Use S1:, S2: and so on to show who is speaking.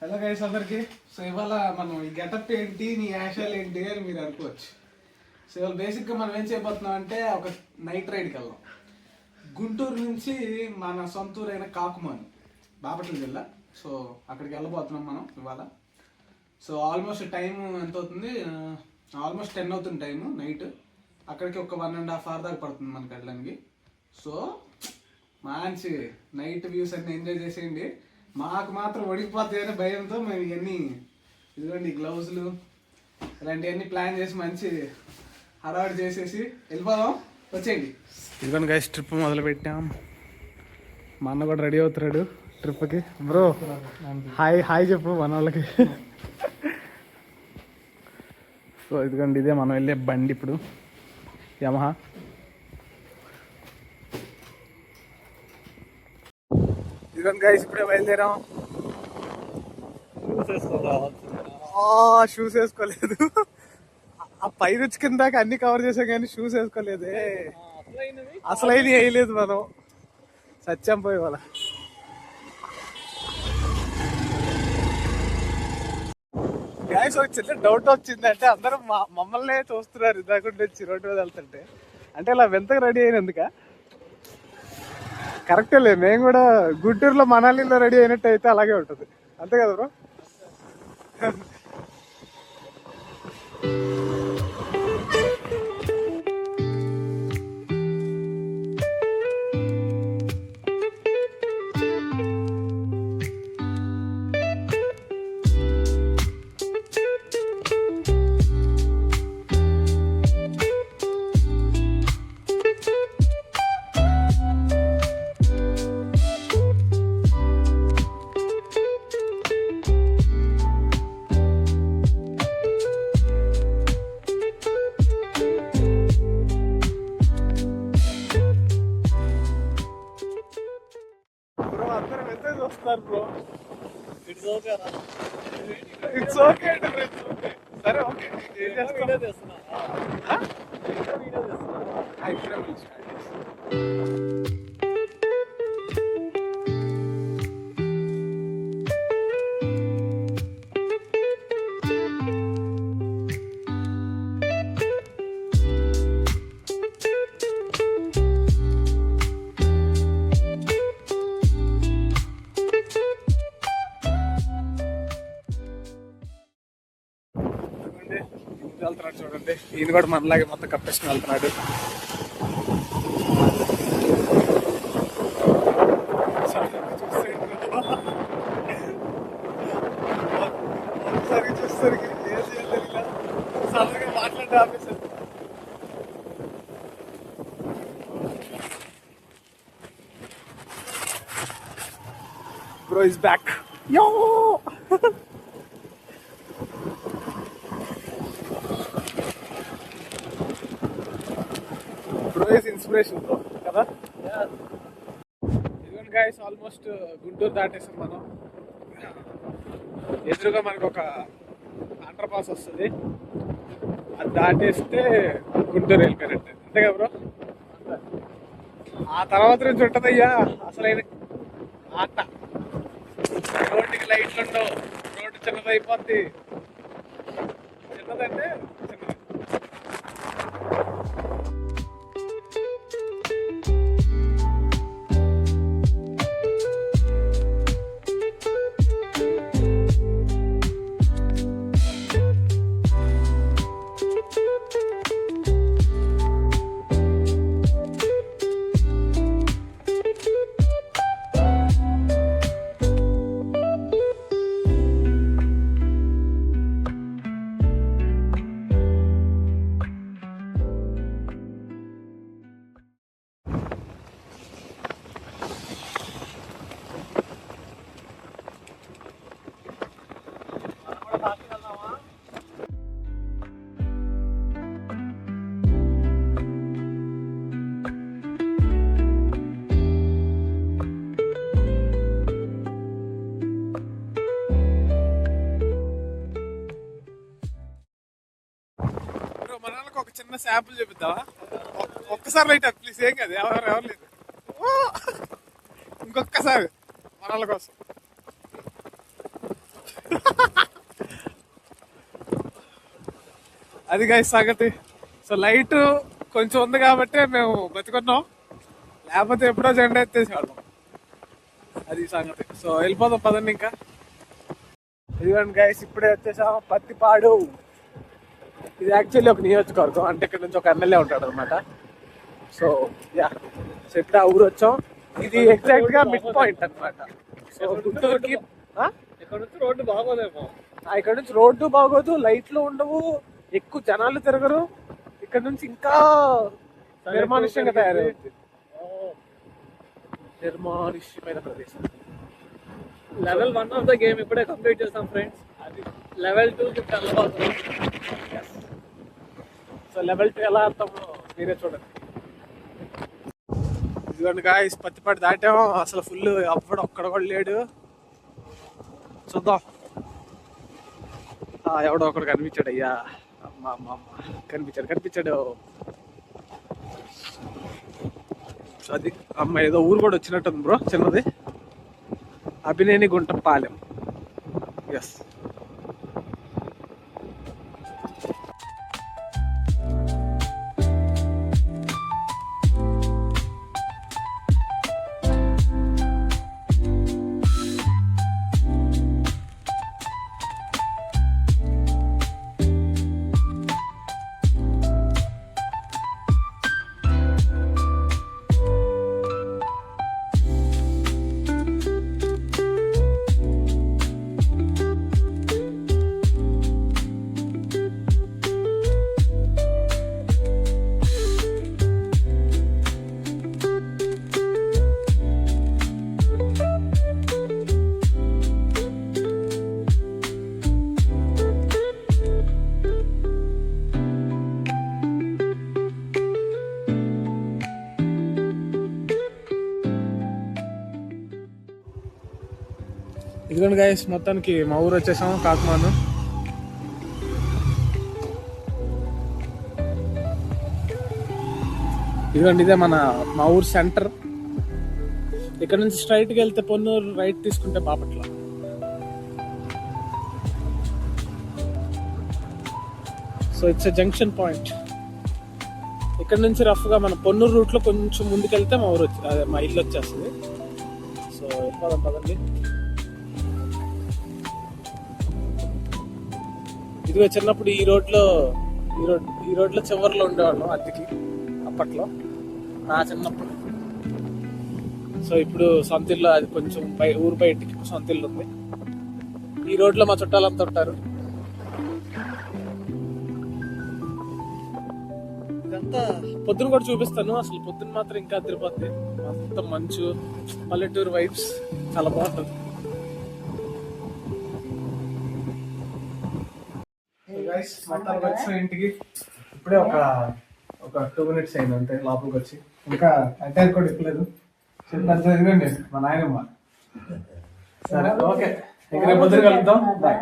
S1: Hello guys అందరికి. So ఇవాళ మనం ఈ గెటప్ ఏంటి, నీ యాషాలు ఏంటి అని మీరు అనుకోవచ్చు. సో ఇవాళ బేసిక్గా మనం ఏం చేయబోతున్నాం అంటే ఒక నైట్ రైడ్కి వెళ్దాం. గుంటూరు నుంచి మన సొంతూరు అయిన కాకుమాను, బాపట్ల జిల్లా. సో అక్కడికి వెళ్ళబోతున్నాం మనం ఇవాళ. సో ఆల్మోస్ట్ టైం ఎంత అవుతుంది, ఆల్మోస్ట్ 10 అవుతుంది టైము నైట్. అక్కడికి ఒక 1.5 hour దాకా పడుతుంది మనకి వెళ్ళడానికి. సో మంచి నైట్ వ్యూస్ అన్ని ఎంజాయ్ చేసేయండి. మాకు మాత్రం ఒడికిపోతాయని భయంతో మేము ఇవన్నీ ఇదిగోండి గ్లౌజులు ఇలాంటివన్నీ ప్లాన్ చేసి మంచి హడావిడి చేసేసి వెళ్ళిపోదాం. వచ్చేయండి. ఇదిగోండి గైస్, ట్రిప్ మొదలు పెట్టాం. మా అన్న కూడా రెడీ అవుతున్నాడు ట్రిప్కి. బ్రో హాయ్ హాయ్ చెప్పు మన వాళ్ళకి. సో ఇదిగోండి, ఇదే మనం వెళ్ళే బండి ఇప్పుడు, యమహా. ఇదిగోండి గైస్, ఇప్పుడే బయలుదేరాం. షూస్ వేసుకోలేదు. ఆ పై రుచి కింద అన్ని కవర్ చేసాం కానీ షూస్ వేసుకోలేదే. అసలైన వేయలేదు మనం. సత్యం పోయి వాళ్ళ గైస్ ఒక చిన్న డౌట్ వచ్చిందంటే అందరూ మమ్మల్ని చూస్తున్నారు ఇందాకుండా వచ్చి రోడ్డు మీద వెళ్తుంటే. అంటే ఇలా వింతగా రెడీ అయినందుక కరెక్టే లేదు. మేము కూడా గుంటూరులో మనాలిలో రెడీ అయినట్టు అయితే అలాగే ఉంటుంది, అంతే కదా bro? Bro it's okay, it's okay. సరే ఓకే, ఏం చేస్తున్నా. వెళ్తున్నాడు చూడండి, ఈయన కూడా మనలాగే మొత్తం కప్పేసుకుని వెళ్తున్నాడు. ఒకసారి చూసేసరికి ఏం చేయాలి సడన్గా మాట్లాడే ఆఫీసర్. Bro is back. యో ఇన్స్పిరేషన్ కదా. ఇదిగోండి గైస్, ఆల్మోస్ట్ గుంటూరు దాటేసాం మనం. ఎదురుగా మనకు ఒక అండర్ పాస్ వస్తుంది, అది దాటేస్తే గుంటూరు వెళ్ళిపోయినట్టే, అంతే కదా బ్రో? ఆ తర్వాత నుంచి ఉంటుందయ్యా అసలైన ఆట. రోడ్డుకి లైట్లు ఉండవు, రోడ్డు చిన్నదైపోద్ది. చిన్నదంటే చిన్నది. ఒక చిన్న శాంపుల్ చూపిద్దామా? ఒక్కసారి రైట్ ప్లీజ్. ఏం కాదు, ఎవరు లేదు. ఇంకొక్కసారి మన వాళ్ళ కోసం. అది గైస్ సంగతి. సో లైట్ కొంచెం ఉంది కాబట్టి మేము బతుకున్నాం, లేకపోతే ఎప్పుడో జెండా ఎత్తేసేవాళ్ళం. అది సంగతి. సో వెళ్ళిపోదాం పదండి ఇంకా. ఇదిగోండి గైస్, ఇప్పుడే వచ్చేసాం పత్తిపాడు. ఇది యాక్చువల్లీ ఒక నియోజకవర్గం, అంటే ఇక్కడ నుంచి ఒక ఎమ్మెల్యే ఉంటాడు అనమాట. సో యా, సో ఇప్పుడు ఆ ఊరు వచ్చాం. ఇది ఎగ్జాక్ట్ గా మిడ్ పాయింట్ అనమాట. సో గుంటూరుకి ఇక్కడ నుంచి రోడ్డు బాగోదేమో. ఇక్కడ నుంచి రోడ్డు బాగోదు, లైట్లు ఉండవు, ఎక్కువ జనాలు తిరగరు. ఇక్కడ నుంచి ఇంకా నిర్మానుష్యంగా తయారవుతుంది. నిర్మానుష్యమైన ప్రదేశం.
S2: లెవెల్ 1 ఆఫ్ ద గేమ్ ఇప్పుడే కంప్లీట్ చేస్తాం ఫ్రెండ్స్. అది లెవెల్ 2 కి వెళ్ళబోతున్నాం.
S1: సో లెవెల్ 2 ఎలా ఆడతామో మీరే చూడండి. ఇదిగోండి గాయ్స్, పత్తిపాటి దాటాము. అసలు ఫుల్ అవ్వడం ఒక్కడ కూడా లేడు. చూద్దాం. ఎవడో ఒకడు కనిపించాడు. అయ్యా అమ్మ కనిపించాడు. అది అమ్మ ఏదో ఊరు కూడా వచ్చినట్టుంది బ్రో, చిన్నది. అభినేని గుంటపాలెం. ఎస్. ఇదిగోండి గైస్, మొత్తానికి మా ఊరు వచ్చేసాము, కాకుమాను. ఇదిగోండి, ఇదే మా ఊరు సెంటర్. ఇక్కడ నుంచి స్ట్రైట్కి వెళ్తే పొన్నూరు, రైట్ తీసుకుంటే Bapatla. So it's a junction point. ఇక్కడ నుంచి రఫ్గా మన పొన్నూరు రూట్లో కొంచెం ముందుకెళ్తే మా ఊరు అదే మా ఇల్లు వచ్చేస్తుంది. సో వెళ్ళిపోదాం పదండి. ఇదిగో చిన్నప్పుడు ఈ రోడ్లో చివర్లో ఉండేవాళ్ళం అద్దెకి అప్పట్లో, నా చిన్నప్పుడు. సో ఇప్పుడు సొంత ఇల్లు, అది కొంచెం ఊరు బయటికి సొంత ఇల్లు ఉంది. ఈ రోడ్లో మా చుట్టాలంతా ఉంటారు. ఇదంతా పొద్దున కూడా చూపిస్తాను. అసలు పొద్దున మాత్రం ఇంకా తిరుపతి, మొత్తం మంచు, పల్లెటూరు వైబ్స్ చాలా బాగుంటుంది. మొత్తానికి వచ్చిన ఇంటికి ఇప్పుడే ఒక 2 minutes అయింది అంతే లోపలికి వచ్చి. ఇంకా ఎంటైర్ కూడా ఇప్పలేదు. చెప్పండి ఇదిగోండి మా నాయనమ్మ. సరే ఓకే, ఇంకా రేపు పొద్దున కలుద్దాం. బాయ్.